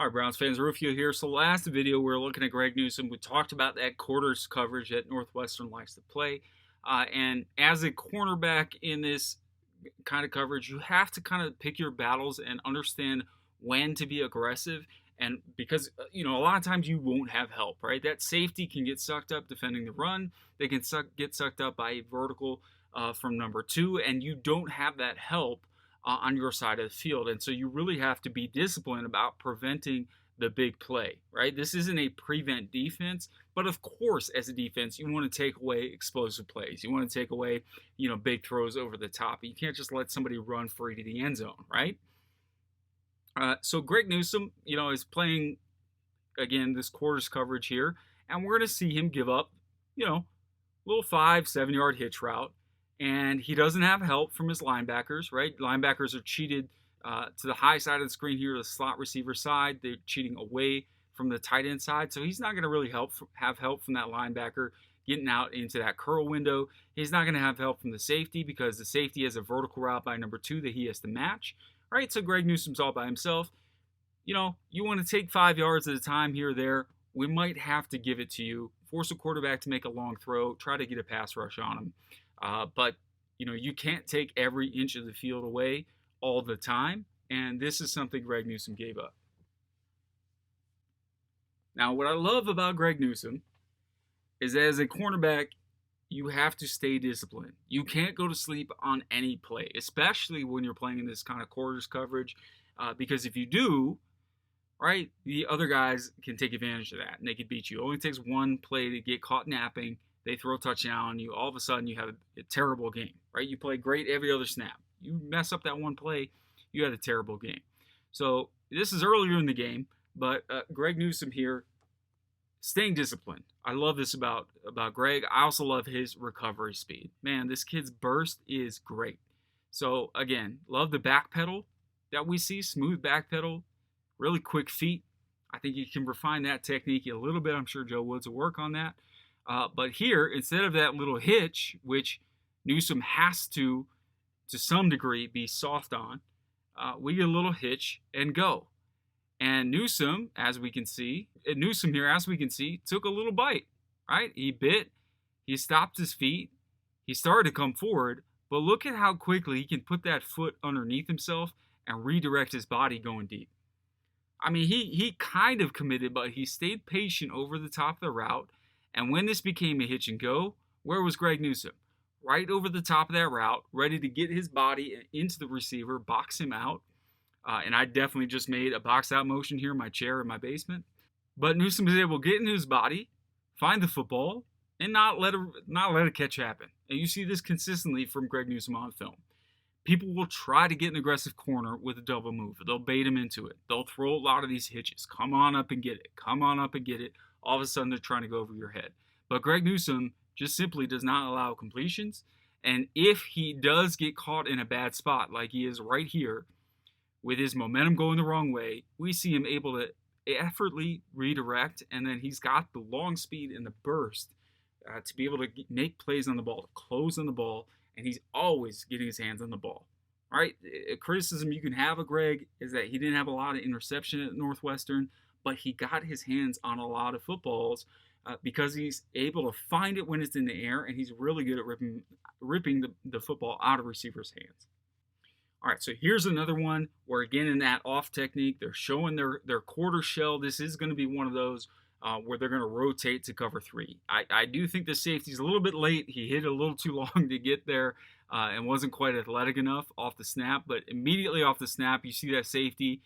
All right, Browns fans, Rufio here. So last video, we were looking at Greg Newsome. We talked about that quarters coverage that Northwestern likes to play. And as a cornerback in this kind of coverage, you have to kind of pick your battles and understand when to be aggressive. And because, a lot of times you won't have help, right? That safety can get sucked up defending the run. They can get sucked up by a vertical from number two, and you don't have that help on your side of the field. And so you really have to be disciplined about preventing the big play, right? This isn't a prevent defense, but of course, as a defense, you want to take away explosive plays. You want to take away, big throws over the top. You can't just let somebody run free to the end zone, right? So Greg Newsome, is playing, again, this quarters coverage here, and we're going to see him give up, little 5-7 yard hitch route. And he doesn't have help from his linebackers, right? Linebackers are cheated to the high side of the screen here, the slot receiver side. They're cheating away from the tight end side. So he's not going to really have help from that linebacker getting out into that curl window. He's not going to have help from the safety because the safety has a vertical route by number two that he has to match, right? So Greg Newsome's all by himself. You want to take 5 yards at a time here or there. We might have to give it to you, force a quarterback to make a long throw, try to get a pass rush on him. But you can't take every inch of the field away all the time, and this is something Greg Newsome gave up. Now, what I love about Greg Newsome is that as a cornerback, you have to stay disciplined. You can't go to sleep on any play, especially when you're playing in this kind of quarters coverage, because if you do, right, the other guys can take advantage of that, and they can beat you. It only takes one play to get caught napping. They throw a touchdown on you. All of a sudden, you have a terrible game, right? You play great every other snap. You mess up that one play, you had a terrible game. So this is earlier in the game, but Greg Newsome here, staying disciplined. I love this about Greg. I also love his recovery speed. Man, this kid's burst is great. So again, love the back pedal that we see, smooth back pedal, really quick feet. I think you can refine that technique a little bit. I'm sure Joe Woods will work on that. But here, instead of that little hitch, which Newsome has to some degree, be soft on, we get a little hitch and go. And Newsome here, as we can see, took a little bite, right? He bit, he stopped his feet, he started to come forward, but look at how quickly he can put that foot underneath himself and redirect his body going deep. I mean, he kind of committed, but he stayed patient over the top of the route. And when this became a hitch and go, where was Greg Newsome? Right over the top of that route, ready to get his body into the receiver, box him out. And I definitely just made a box out motion here in my chair in my basement. But Newsome was able to get in his body, find the football, and not let a catch happen. And you see this consistently from Greg Newsome on film. People will try to get an aggressive corner with a double move. They'll bait him into it. They'll throw a lot of these hitches. Come on up and get it. Come on up and get it. All of a sudden, they're trying to go over your head. But Greg Newsome just simply does not allow completions. And if he does get caught in a bad spot, like he is right here, with his momentum going the wrong way, we see him able to effortlessly redirect, and then he's got the long speed and the burst to be able to make plays on the ball, to close on the ball, and he's always getting his hands on the ball. All right, a criticism you can have of Greg is that he didn't have a lot of interception at Northwestern, but he got his hands on a lot of footballs because he's able to find it when it's in the air, and he's really good at ripping the football out of receivers' hands. All right, so here's another one where, again, in that off technique, they're showing their quarter shell. This is going to be one of those where they're going to rotate to cover three. I do think the safety's a little bit late. He hit a little too long to get there and wasn't quite athletic enough off the snap. But immediately off the snap, you see that safety,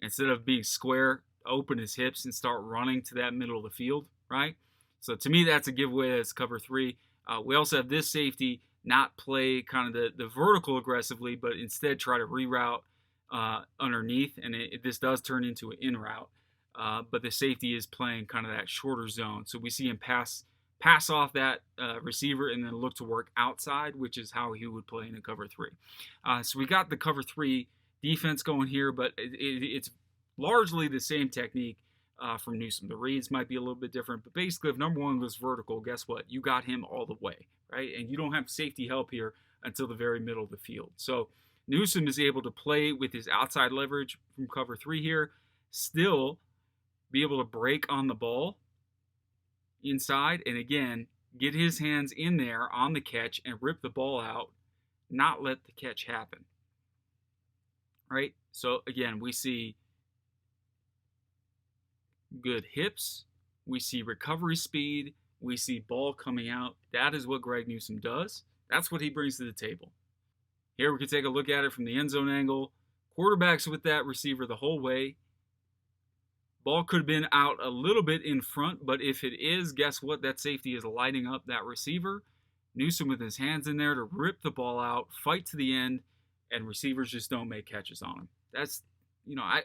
instead of being square, open his hips and start running to that middle of the field, right? So to me, that's a giveaway as cover three. We also have this safety not play kind of the vertical aggressively, but instead try to reroute underneath, and this does turn into an in route. But the safety is playing kind of that shorter zone. So we see him pass off that receiver and then look to work outside, which is how he would play in a cover three. So we got the cover three defense going here, but it's largely the same technique from Newsome. The reads might be a little bit different, but basically if number one goes vertical, guess what? You got him all the way, right? And you don't have safety help here until the very middle of the field. So Newsome is able to play with his outside leverage from cover three here, still be able to break on the ball inside, and again, get his hands in there on the catch and rip the ball out, not let the catch happen. Right? So again, we see good hips, we see recovery speed, we see ball coming out. That is what Greg Newsome does. That's what he brings to the table. Here we can take a look at it from the end zone angle. Quarterback's with that receiver the whole way. Ball could have been out a little bit in front, but if it is, guess what? That safety is lighting up that receiver. Newsome with his hands in there to rip the ball out, fight to the end, and receivers just don't make catches on him. That's,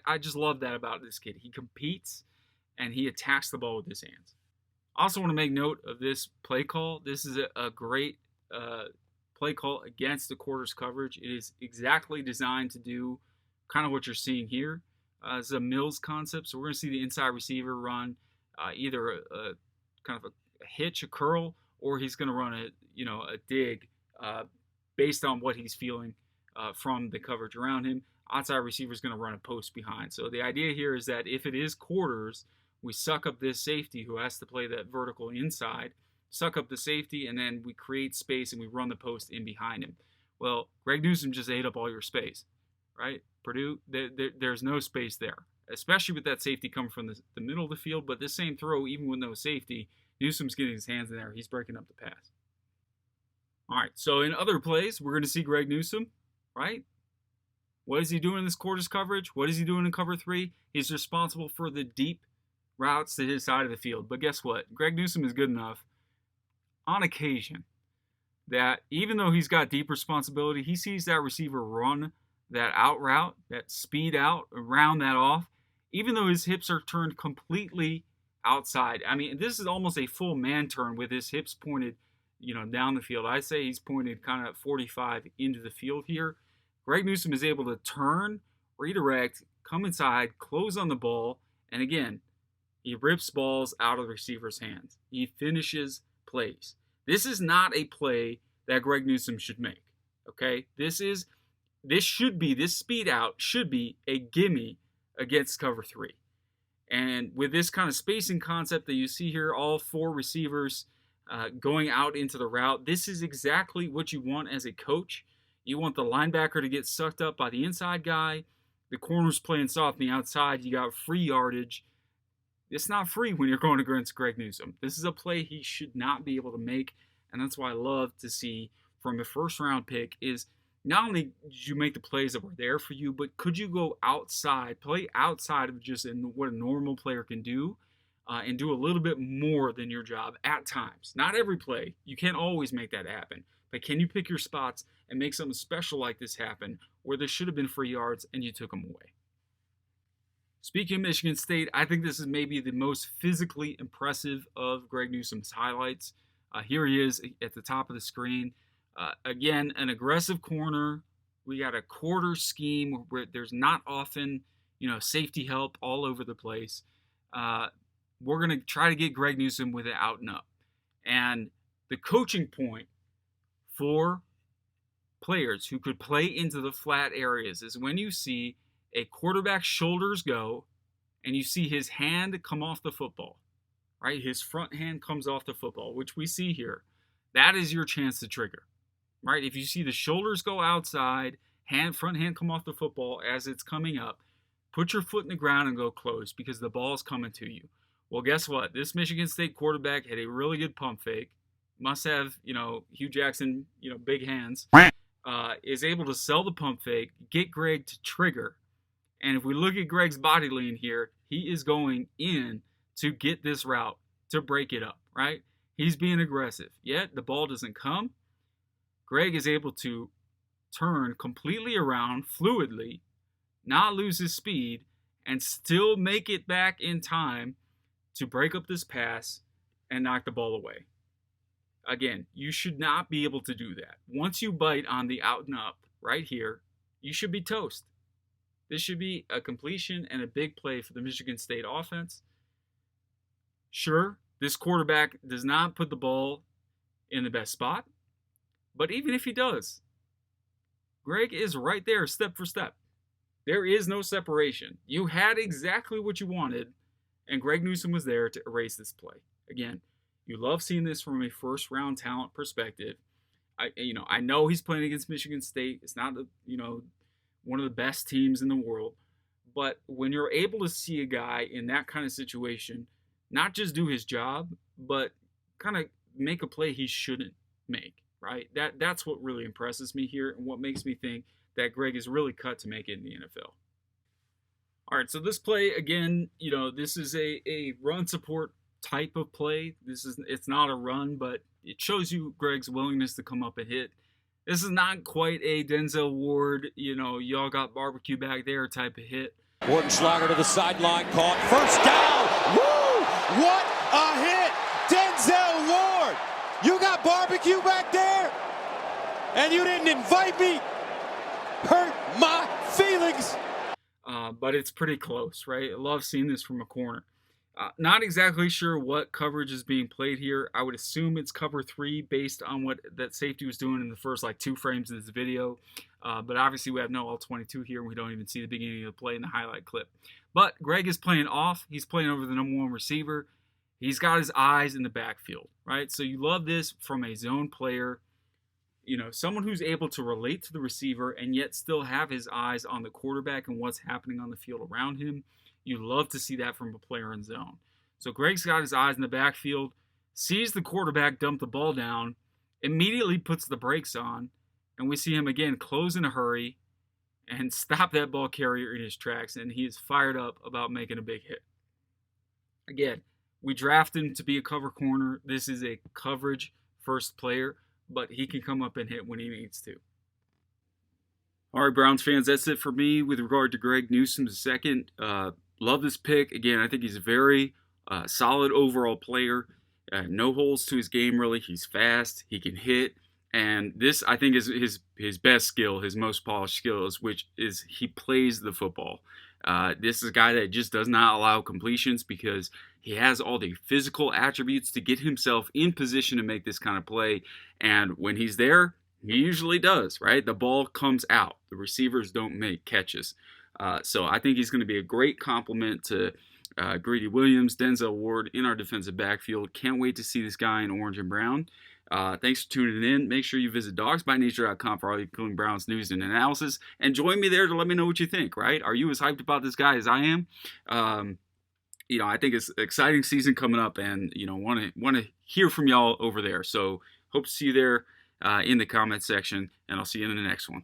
I just love that about this kid. He competes, and he attacks the ball with his hands. I also want to make note of this play call. This is a great play call against the quarters coverage. It is exactly designed to do kind of what you're seeing here. It's a Mills concept, so we're going to see the inside receiver run either a kind of a hitch, a curl, or he's going to run a dig based on what he's feeling from the coverage around him. Outside receiver is going to run a post behind. So the idea here is that if it is quarters, we suck up this safety who has to play that vertical inside, suck up the safety, and then we create space and we run the post in behind him. Well, Greg Newsome just ate up all your space, right? Purdue, there's no space there, especially with that safety coming from the middle of the field. But this same throw, even with no safety, Newsome's getting his hands in there. He's breaking up the pass. All right, so in other plays, we're going to see Greg Newsome, right? What is he doing in this quarters coverage? What is he doing in cover 3? He's responsible for the deep routes to his side of the field. But guess what? Greg Newsome is good enough on occasion that even though he's got deep responsibility, he sees that receiver run that out route, that speed out, round that off, even though his hips are turned completely outside. I mean, this is almost a full man turn with his hips pointed, down the field. I say he's pointed kind of 45 into the field here. Greg Newsome is able to turn, redirect, come inside, close on the ball, and again, he rips balls out of the receiver's hands. He finishes plays. This is not a play that Greg Newsome should make, okay? This speed out should be a gimme against cover 3. And with this kind of spacing concept that you see here, all 4 receivers going out into the route, this is exactly what you want as a coach. You want the linebacker to get sucked up by the inside guy. The corner's playing soft on the outside. You got free yardage. It's not free when you're going against Greg Newsome. This is a play he should not be able to make, and that's why I love to see from a first-round pick is not only did you make the plays that were there for you, but could you go outside, play outside of just what a normal player can do, and do a little bit more than your job at times. Not every play. You can't always make that happen. But can you pick your spots and make something special like this happen where there should have been free yards and you took them away? Speaking of Michigan State, I think this is maybe the most physically impressive of Greg Newsome's highlights. Here he is at the top of the screen. Again, an aggressive corner. We got a quarter scheme where there's not often, safety help all over the place. We're going to try to get Greg Newsome with it out and up. And the coaching point for players who could play into the flat areas is when you see a quarterback's shoulders go and you see his hand come off the football, right? His front hand comes off the football, which we see here. That is your chance to trigger, right? If you see the shoulders go outside, front hand come off the football as it's coming up, put your foot in the ground and go close because the ball is coming to you. Well, guess what? This Michigan State quarterback had a really good pump fake. Must have, Hugh Jackson, big hands. Is able to sell the pump fake, get Greg to trigger. And if we look at Greg's body lean here, he is going in to get this route, to break it up, right? He's being aggressive. Yet the ball doesn't come. Greg is able to turn completely around fluidly, not lose his speed, and still make it back in time to break up this pass and knock the ball away. Again, you should not be able to do that. Once you bite on the out and up right here, you should be toast. This should be a completion and a big play for the Michigan State offense. Sure, this quarterback does not put the ball in the best spot, but even if he does, Greg is right there step for step. There is no separation. You had exactly what you wanted, and Greg Newsome was there to erase this play. Again, you love seeing this from a first-round talent perspective. I know he's playing against Michigan State. It's not one of the best teams in the world, but when you're able to see a guy in that kind of situation, not just do his job, but kind of make a play he shouldn't make, right? That's what really impresses me here, and what makes me think that Greg is really cut to make it in the NFL. All right, so this play again, this is a run support type of play. It's not a run, but it shows you Greg's willingness to come up and hit. This is not quite a Denzel Ward, y'all got barbecue back there type of hit. Wardenschlager to the sideline, caught. First down. Woo! What a hit! Denzel Ward! You got barbecue back there? And you didn't invite me? Hurt my feelings. But it's pretty close, right? I love seeing this from a corner. Not exactly sure what coverage is being played here. I would assume it's cover 3 based on what that safety was doing in the first 2 frames of this video. But obviously we have no all 22 here, and we don't even see the beginning of the play in the highlight clip. But Greg is playing off. He's playing over the number 1 receiver. He's got his eyes in the backfield, right? So you love this from a zone player. Someone who's able to relate to the receiver and yet still have his eyes on the quarterback and what's happening on the field around him. You love to see that from a player in zone. So Greg's got his eyes in the backfield, sees the quarterback dump the ball down, immediately puts the brakes on, and we see him again close in a hurry and stop that ball carrier in his tracks, and he is fired up about making a big hit. Again, we draft him to be a cover corner. This is a coverage first player, but he can come up and hit when he needs to. All right, Browns fans, that's it for me with regard to Greg Newsome II. Love this pick. Again, I think he's a very solid overall player. No holes to his game, really. He's fast. He can hit. And this, I think, is his best skill, his most polished skills, which is he plays the football. This is a guy that just does not allow completions because he has all the physical attributes to get himself in position to make this kind of play. And when he's there, he usually does, right? The ball comes out. The receivers don't make catches. So I think he's going to be a great complement to Greedy Williams, Denzel Ward in our defensive backfield. Can't wait to see this guy in orange and brown. Thanks for tuning in. Make sure you visit dawgsbynature.com for all your cooling Browns news and analysis. And join me there to let me know what you think, right? Are you as hyped about this guy as I am? I think it's an exciting season coming up, and want to hear from y'all over there. So hope to see you there in the comment section, and I'll see you in the next one.